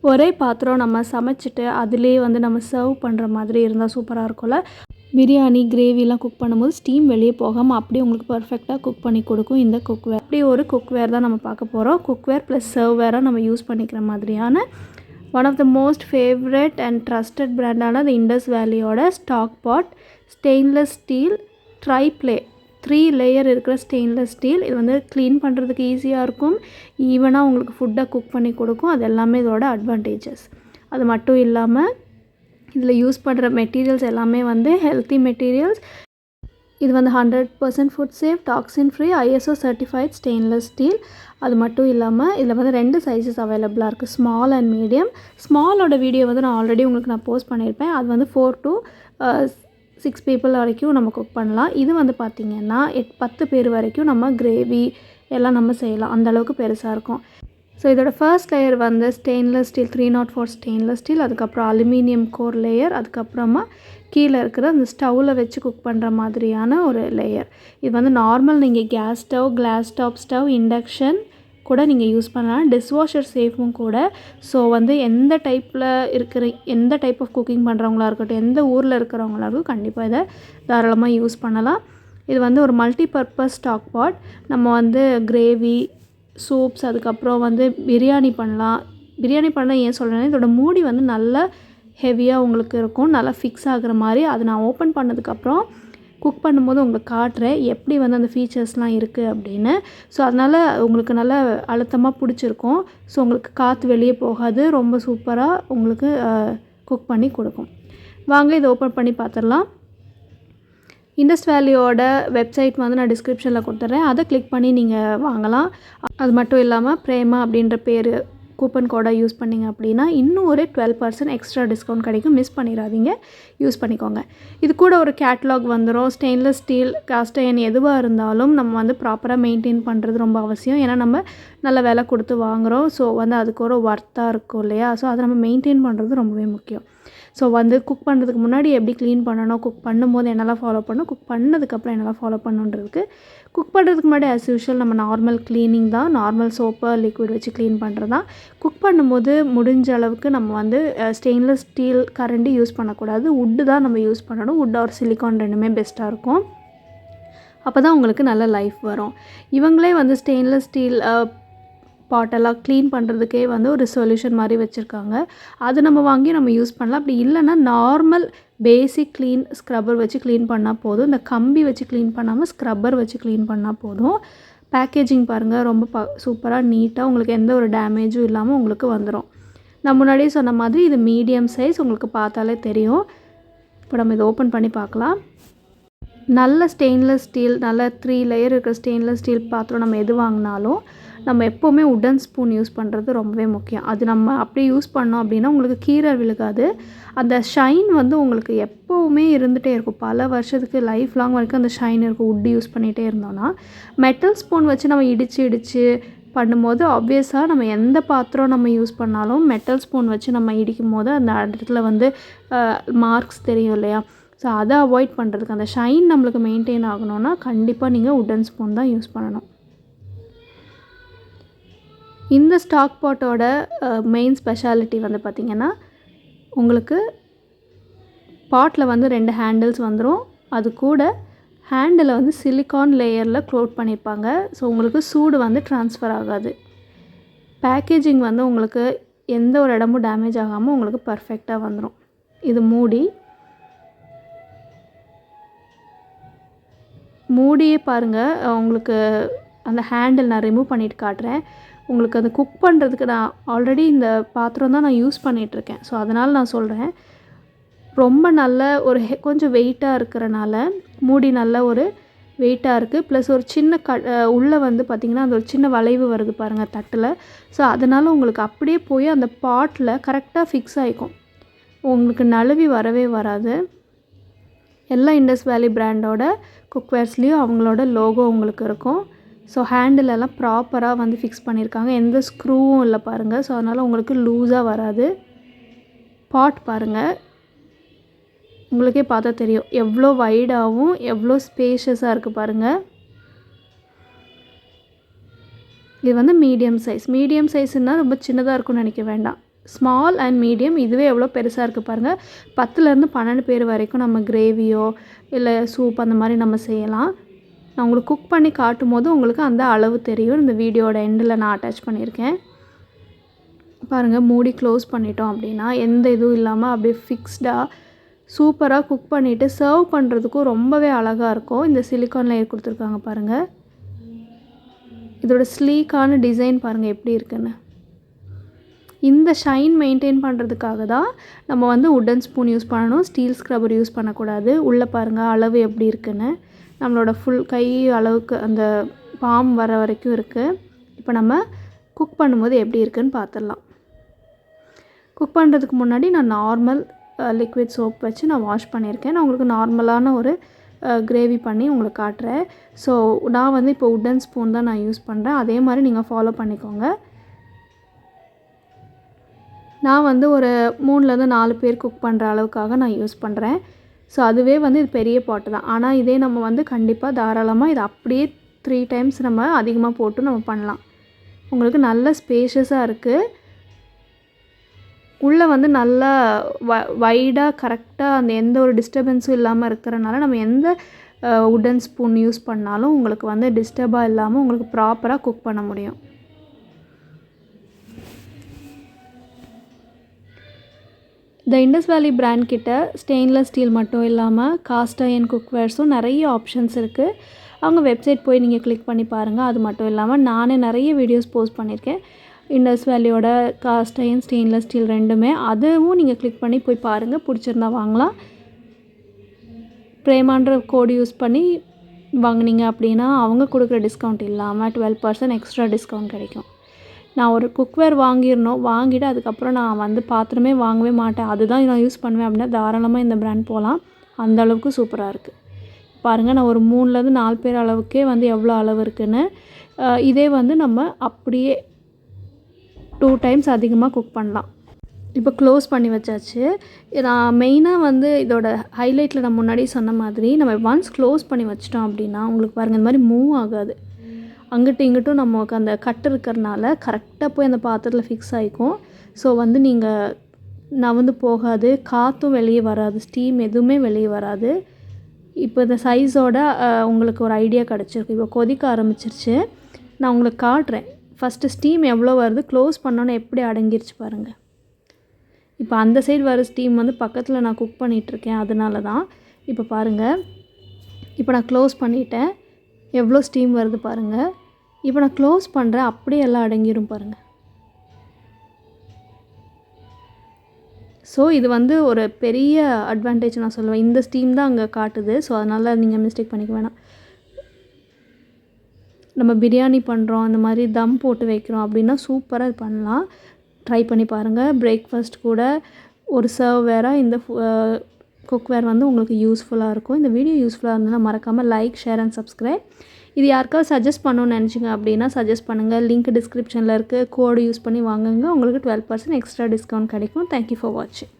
ஒரே பாத்திரம் நம்ம சமைச்சிட்டு அதிலேயே வந்து நம்ம சர்வ் பண்ணுற மாதிரி இருந்தால் சூப்பராக இருக்கும்ல. பிரியாணி கிரேவிலாம் குக் பண்ணும்போது ஸ்டீம் வெளியே போகாமல் அப்படியே உங்களுக்கு பர்ஃபெக்டாக குக் பண்ணி கொடுக்கும் இந்த குக்வேர். அப்படி ஒரு குக்வேர் தான் நம்ம பார்க்க போகிறோம். குக்வேர் ப்ளஸ் சர்வ்வேராக நம்ம யூஸ் பண்ணிக்கிற மாதிரியான one of the most favourite and trusted பிராண்டான இந்த இண்டஸ் வேலியோட stock pot stainless steel triply 3 layer இருக்கிற ஸ்டெயின்லெஸ் ஸ்டீல். இது வந்து க்ளீன் பண்ணுறதுக்கு ஈஸியாக இருக்கும், ஈவனாக உங்களுக்கு ஃபுட்டை குக் பண்ணி கொடுக்கும். அது எல்லாமே இதோட அட்வான்டேஜஸ். அது மட்டும் இல்லாமல் இதில் யூஸ் பண்ணுற மெட்டீரியல்ஸ் எல்லாமே வந்து ஹெல்த்தி மெட்டீரியல்ஸ். இது வந்து 100% food safe, toxin free, ISO certified stainless steel. அது மட்டும் இல்லாமல் இதில் வந்து 2 சைஸஸ் அவைலபிளாக இருக்குது, ஸ்மால் அண்ட் மீடியம். ஸ்மாலோட வீடியோ வந்து நான் ஆல்ரெடி உங்களுக்கு நான் போஸ்ட் பண்ணியிருப்பேன். அது வந்து 4 to 6 people வரைக்கும் நம்ம குக் பண்ணலாம். இது வந்து பார்த்திங்கன்னா 10 பேர் வரைக்கும் நம்ம கிரேவி எல்லாம் நம்ம செய்யலாம், அந்தளவுக்கு பெருசாக இருக்கும். ஸோ இதோட ஃபர்ஸ்ட் லேயர் வந்து ஸ்டெயின்லெஸ் ஸ்டீல் 304 ஸ்டெயின்லெஸ் ஸ்டீல், அதுக்கப்புறம் அலுமினியம் கோர் லேயர், அதுக்கப்புறமா கீழே இருக்கிற அந்த ஸ்டவ்வில் வச்சு குக் பண்ணுற மாதிரியான ஒரு லேயர். இது வந்து நார்மல் நீங்கள் gas stove, class top stove, induction கூட நீங்கள் யூஸ் பண்ணலாம். டிஷ்வாஷர் சேஃபும் கூட. ஸோ வந்து எந்த டைப் ஆஃப் குக்கிங் பண்ணுறவங்களா இருக்கட்டும், எந்த ஊரில் இருக்கிறவங்களா இருக்கட்டும், கண்டிப்பாக இதை தாராளமாக யூஸ் பண்ணலாம். இது வந்து ஒரு மல்டி பர்பஸ் ஸ்டாக் பாட். நம்ம வந்து கிரேவி, சூப்ஸ், அதுக்கப்புறம் வந்து பிரியாணி பண்ணலாம். பிரியாணி பண்ண ஏன் சொல்கிறேன்னா இதோட மூடி வந்து நல்லா ஹெவியாக உங்களுக்கு இருக்கும், நல்லா ஃபிக்ஸ் ஆகிற மாதிரி. அது நான் ஓப்பன் பண்ணதுக்கப்புறம் குக் பண்ணும்போது உங்களுக்கு காட்டுறேன் எப்படி வந்து அந்த ஃபீச்சர்ஸ்லாம் இருக்குது அப்படின்னு. ஸோ அதனால் உங்களுக்கு நல்லா அழுத்தமாக பிடிச்சிருக்கும். ஸோ உங்களுக்கு காற்று வெளியே போகாது, ரொம்ப சூப்பராக உங்களுக்கு குக் பண்ணி கொடுக்கும். வாங்க இதை ஓப்பன் பண்ணி பார்த்துடலாம். இண்டஸ் வேலியோட வெப்சைட் வந்து நான் டிஸ்கிரிப்ஷனில் கொடுத்துட்றேன், அதை கிளிக் பண்ணி நீங்கள் வாங்கலாம். அது மட்டும் இல்லாமல் பிரேமா அப்படின்ற பேர் கூப்பன் கோடாக யூஸ் பண்ணிங்க அப்படின்னா இன்னும் ஒரு 12% எக்ஸ்ட்ரா டிஸ்கவுண்ட் கிடைக்கும். மிஸ் பண்ணிடாதீங்க, யூஸ் பண்ணிக்கோங்க. இது கூட ஒரு கேட்லாக் வந்துடும். ஸ்டெயின்லெஸ் ஸ்டீல், காஸ்ட் அயர்ன் எதுவாக இருந்தாலும் நம்ம வந்து ப்ராப்பராக மெயின்டைன் பண்ணுறது ரொம்ப அவசியம். ஏன்னா நம்ம நல்ல விலை கொடுத்து வாங்குகிறோம். ஸோ வந்து அதுக்கு ஒரு ஒர்த்தாக இருக்கும் இல்லையா? ஸோ அதை நம்ம மெயின்டைன் பண்ணுறது ரொம்பவே முக்கியம். ஸோ வந்து குக் பண்ணுறதுக்கு முன்னாடி எப்படி க்ளீன் பண்ணணும், குக் பண்ணும்போது என்னெல்லாம் ஃபாலோ பண்ணணும், குக் பண்ணதுக்கப்புறம் என்னெல்லாம் ஃபாலோ பண்ணணுன்றதுக்கு. குக் பண்ணுறதுக்கு முன்னாடி ஆஸ் யூஷுவல் நம்ம நார்மல் க்ளீனிங் தான், நார்மல் சோப்பு லிக்விட் வச்சு க்ளீன் பண்ணுறது தான். குக் பண்ணும்போது முடிஞ்ச அளவுக்கு நம்ம வந்து ஸ்டெயின்லெஸ் ஸ்டீல் கரண்டி யூஸ் பண்ணக்கூடாது, வுட்டு தான் நம்ம யூஸ் பண்ணணும். வுட் ஆர் சிலிக்கான் ரெண்டுமே பெஸ்ட்டாக இருக்கும். அப்போ தான் உங்களுக்கு நல்ல லைஃப் வரும். இவங்களே வந்து ஸ்டெயின்லெஸ் ஸ்டீல் பாட்டெல்லாம் க்ளீன் பண்ணுறதுக்கே வந்து ஒரு சொல்யூஷன் மாதிரி வச்சுருக்காங்க. அது நம்ம வாங்கி நம்ம யூஸ் பண்ணலாம். அப்படி இல்லைன்னா நார்மல் பேசிக் க்ளீன் ஸ்க்ரப்பர் வச்சு க்ளீன் பண்ணால் போதும். இந்த கம்பி வச்சு க்ளீன் பண்ணாமல் ஸ்க்ரப்பர் வச்சு க்ளீன் பண்ணால் போதும். பேக்கேஜிங் பாருங்கள், ரொம்ப சூப்பராக நீட்டாக உங்களுக்கு எந்த ஒரு டேமேஜும் இல்லாமல் உங்களுக்கு வந்துடும். நான் முன்னாடியே சொன்ன மாதிரி இது மீடியம் சைஸ், உங்களுக்கு பார்த்தாலே தெரியும். இப்போ நம்ம இதை ஓப்பன் பண்ணி பார்க்கலாம். நல்ல ஸ்டெயின்லெஸ் ஸ்டீல், நல்ல 3 லேயர் இருக்கிற ஸ்டெயின்லெஸ் ஸ்டீல் பாத்திரம் நம்ம எது வாங்கினாலும் நம்ம எப்போவுமே உட்டன் ஸ்பூன் யூஸ் பண்ணுறது ரொம்பவே முக்கியம். அது நம்ம அப்படியே யூஸ் பண்ணோம் அப்படின்னா உங்களுக்கு கீரை விழுகாது. அந்த ஷைன் வந்து உங்களுக்கு எப்போவுமே இருந்துகிட்டே இருக்கும், பல வருஷத்துக்கு லைஃப் லாங் வரைக்கும் அந்த ஷைன் இருக்கும் உட் யூஸ் பண்ணிகிட்டே இருந்தோன்னா. மெட்டல் ஸ்பூன் வச்சு நம்ம இடித்து பண்ணும்போது ஆப்வியஸாக நம்ம எந்த பாத்திரம் நம்ம யூஸ் பண்ணாலும் மெட்டல் ஸ்பூன் வச்சு நம்ம இடிக்கும் போது அந்த இடத்துல வந்து மார்க்ஸ் தெரியும் இல்லையா? ஸோ அதை அவாய்ட் பண்ணுறதுக்கு, அந்த ஷைன் நம்மளுக்கு மெயின்டைன் ஆகணும்னா கண்டிப்பாக நீங்கள் உட்டன் ஸ்பூன் தான் யூஸ் பண்ணணும். இந்த ஸ்டாக் பாட்டோட மெயின் ஸ்பெஷாலிட்டி வந்து பார்த்திங்கன்னா உங்களுக்கு பாட்டில் வந்து 2 ஹேண்டில்ஸ் வந்துடும். அது கூட ஹேண்டில் வந்து சிலிக்கான் லேயரில் க்ளோட் பண்ணியிருப்பாங்க. ஸோ உங்களுக்கு சூடு வந்து ட்ரான்ஸ்ஃபர் ஆகாது. பேக்கேஜிங் வந்து உங்களுக்கு எந்த ஒரு இடமும் டேமேஜ் ஆகாமல் உங்களுக்கு பர்ஃபெக்டாக வந்துடும். இது மூடியே பாருங்கள். உங்களுக்கு அந்த ஹேண்டில் நான் ரிமூவ் பண்ணிவிட்டு காட்டுறேன். உங்களுக்கு அது குக் பண்ணுறதுக்கு நான் ஆல்ரெடி இந்த பாத்திரம் தான் நான் யூஸ் பண்ணிகிட்ருக்கேன். ஸோ அதனால் நான் சொல்கிறேன், ரொம்ப நல்ல ஒரு கொஞ்சம் வெயிட்டாக இருக்கிறனால மூடி நல்ல ஒரு வெயிட்டாக இருக்குது. ப்ளஸ் ஒரு சின்ன உள்ளே வந்து பார்த்திங்கன்னா அந்த ஒரு சின்ன வளைவு வருது பாருங்கள் தட்டில். ஸோ அதனால் உங்களுக்கு அப்படியே போய் அந்த பாட்டில் கரெக்டாக ஃபிக்ஸ் ஆகிக்கும், உங்களுக்கு நழுவி வரவே வராது. எல்லா இண்டஸ் வேலி பிராண்டோட குக்வேர்ஸ்லேயும் அவங்களோட லோகோ உங்களுக்கு இருக்கும். ஸோ ஹேண்டிலெல்லாம் ப்ராப்பராக வந்து ஃபிக்ஸ் பண்ணியிருக்காங்க, எந்த ஸ்க்ரூவும் இல்லை பாருங்கள். ஸோ அதனால் உங்களுக்கு லூஸாக வராது. பாட் பாருங்கள், உங்களுக்கே பார்த்தா தெரியும் எவ்வளோ வைடாகவும் எவ்வளோ ஸ்பேஷியஸாக இருக்குது பாருங்கள். இது வந்து மீடியம் சைஸ்னால் ரொம்ப சின்னதாக இருக்கும்னு நினைக்க வேண்டாம். Small and medium. இதுவே எவ்வளோ பெருசாக இருக்குது பாருங்கள். 10லேருந்து 12 பேர் வரைக்கும் நம்ம கிரேவியோ இல்லை சூப் அந்த மாதிரி நம்ம செய்யலாம். நான் உங்களுக்கு குக் பண்ணி காட்டும் போது உங்களுக்கு அந்த அளவு தெரியும். இந்த வீடியோட எண்டில் நான் அட்டாச் பண்ணியிருக்கேன் பாருங்கள். மூடி க்ளோஸ் பண்ணிட்டோம் அப்படின்னா எந்த இதுவும் இல்லாமல் அப்படியே ஃபிக்ஸ்டாக சூப்பராக குக் பண்ணிவிட்டு சர்வ் பண்ணுறதுக்கும் ரொம்பவே அழகாக இருக்கும். இந்த சிலிக்கான் லேயர் கொடுத்துருக்காங்க பாருங்கள். இதோட ஸ்லீக்கான டிசைன் பாருங்கள் எப்படி இருக்குன்னு. இந்த ஷைன் மெயின்டைன் பண்ணுறதுக்காக தான் நம்ம வந்து உட்டன் ஸ்பூன் யூஸ் பண்ணணும், ஸ்டீல் ஸ்க்ரப்பர் யூஸ் பண்ணக்கூடாது. உள்ளே பாருங்கள் அளவு எப்படி இருக்குன்னு. நம்மளோட ஃபுல் கை அளவுக்கு அந்த பாம் வர வரைக்கும் இருக்குது. இப்போ நம்ம குக் பண்ணும்போது எப்படி இருக்குன்னு பார்த்துடலாம். குக் பண்ணுறதுக்கு முன்னாடி நான் நார்மல் லிக்விட் சோப் வச்சு நான் வாஷ் பண்ணியிருக்கேன். நான் உங்களுக்கு நார்மலான ஒரு கிரேவி பண்ணி உங்களுக்கு காட்டுறேன். ஸோ நான் வந்து இப்போ உட்டன் ஸ்பூன் தான் நான் யூஸ் பண்ணுறேன். அதே மாதிரி நீங்கள் ஃபாலோ பண்ணிக்கோங்க. நான் வந்து ஒரு 3லேருந்து 4 பேர் குக் பண்ணுற அளவுக்காக நான் யூஸ் பண்ணுறேன். ஸோ அதுவே வந்து இது பெரிய பாட்டு தான். ஆனால் இதே நம்ம வந்து கண்டிப்பாக தாராளமாக இது அப்படியே 3 டைம்ஸ் நம்ம அதிகமாக போட்டு நம்ம பண்ணலாம். உங்களுக்கு நல்ல ஸ்பேஷியஸாக இருக்குது. உள்ளே வந்து நல்லா வைடாக கரெக்டாக அந்த எந்த ஒரு டிஸ்டர்பன்ஸும் இல்லாமல் இருக்கிறனால நம்ம எந்த உட்டன் ஸ்பூன் யூஸ் பண்ணாலும் உங்களுக்கு வந்து டிஸ்டர்பாக இல்லாமல் உங்களுக்கு ப்ராப்பராக குக் பண்ண முடியும். இந்த இண்டஸ் வேலி பிராண்ட் கிட்ட ஸ்டெயின்லெஸ் ஸ்டீல் மட்டும் இல்லாமல் காஸ்ட் அயர்ன் குக்வேர்ஸும் நிறைய ஆப்ஷன்ஸ் இருக்குது. அவங்க வெப்சைட் போய் நீங்கள் கிளிக் பண்ணி பாருங்கள். அது மட்டும் இல்லாமல் நானே நிறைய வீடியோஸ் போஸ்ட் பண்ணியிருக்கேன் இண்டஸ் வேலியோட காஸ்ட் அயர்ன் ஸ்டெயின்லெஸ் ஸ்டீல் ரெண்டுமே. அதுவும் நீங்கள் கிளிக் பண்ணி போய் பாருங்கள். பிடிச்சிருந்தா வாங்கலாம். பிரேமான்ற கோடு யூஸ் பண்ணி வாங்கினீங்க அப்படின்னா அவங்க கொடுக்குற டிஸ்கவுண்ட் இல்லாமல் 12% எக்ஸ்ட்ரா டிஸ்கவுண்ட் கிடைக்கும். நான் ஒரு குக்வேர் வாங்கிட்டு அதுக்கப்புறம் நான் வந்து பாத்திரமே வாங்கவே மாட்டேன், அதுதான் நான் யூஸ் பண்ணுவேன் அப்படின்னா தாராளமாக இந்த பிராண்ட் போகலாம். அந்த அளவுக்கு சூப்பராக இருக்குது பாருங்கள். நான் ஒரு 3லேருந்து 4 பேர் அளவுக்கே வந்து எவ்வளோ அளவு இருக்குதுன்னு. இதே வந்து நம்ம அப்படியே 2 டைம்ஸ் அதிகமாக குக் பண்ணலாம். இப்போ க்ளோஸ் பண்ணி வச்சாச்சு. நான் மெயினாக வந்து இதோட ஹைலைட்டில் நான் முன்னாடி சொன்ன மாதிரி நம்ம ஒன்ஸ் க்ளோஸ் பண்ணி வச்சிட்டோம் அப்படின்னா உங்களுக்கு பாருங்கள் இந்த மாதிரி மூவ் ஆகாது. அங்கிட்டும் இங்கிட்டும் நமக்கு அந்த கட்டு இருக்கிறனால கரெக்டாக போய் அந்த பாத்திரத்தில் ஃபிக்ஸ் ஆகிக்கும். ஸோ வந்து நீங்கள் நவந்து போகாது, காற்றும் வெளியே வராது, ஸ்டீம் எதுவுமே வெளியே வராது. இப்போ இந்த சைஸோட உங்களுக்கு ஒரு ஐடியா கிடச்சிருக்கு. இப்போ கொதிக்க ஆரம்பிச்சிருச்சு. நான் உங்களுக்கு காட்டுறேன். ஃபஸ்ட்டு ஸ்டீம் எவ்வளோ வருது, க்ளோஸ் பண்ணோன்னே எப்படி அடங்கிருச்சு பாருங்கள். இப்போ அந்த சைடு வர ஸ்டீம் வந்து பக்கத்தில் நான் குக் பண்ணிகிட்ருக்கேன், அதனால தான். இப்போ பாருங்கள், இப்போ நான் க்ளோஸ் பண்ணிட்டேன். எவ்வளோ ஸ்டீம் வருது பாருங்கள். இப்போ நான் க்ளோஸ் பண்ணுறேன், அப்படியே எல்லாம் அடங்கிடும் பாருங்கள். ஸோ இது வந்து ஒரு பெரிய அட்வான்டேஜ் நான் சொல்லுவேன். இந்த ஸ்டீம் தான் அங்கே காட்டுது. ஸோ அதனால் நீங்கள் மிஸ்டேக் பண்ணிக்க வேணாம். நம்ம பிரியாணி பண்ணுறோம், இந்த மாதிரி தம் போட்டு வைக்கிறோம் அப்படின்னா சூப்பராக இது பண்ணலாம். ட்ரை பண்ணி பாருங்கள். பிரேக்ஃபாஸ்ட் கூட ஒரு சர்வேராக இந்த குக்வேர் வந்து உங்களுக்கு யூஸ்ஃபுல்லாக இருக்கும். இந்த வீடியோ யூஸ்ஃபுல்லாக இருந்ததுன்னா மறக்காமல் லைக், ஷேர் அண்ட் சப்ஸ்கிரைப். இது யாருக்காவது சஜஸ்ட் பண்ணணும்னு நினச்சிங்க அப்படின்னா சஜஸ்ட் பண்ணுங்கள். லிங்க் டிஸ்கிரிப்ஷனில் இருக்குது. கோடு யூஸ் பண்ணி வாங்குங்க. உங்களுக்கு 12% எக்ஸ்ட்ரா டிஸ்கவுண்ட் கிடைக்கும். தேங்க்யூ ஃபார் வாட்சிங்.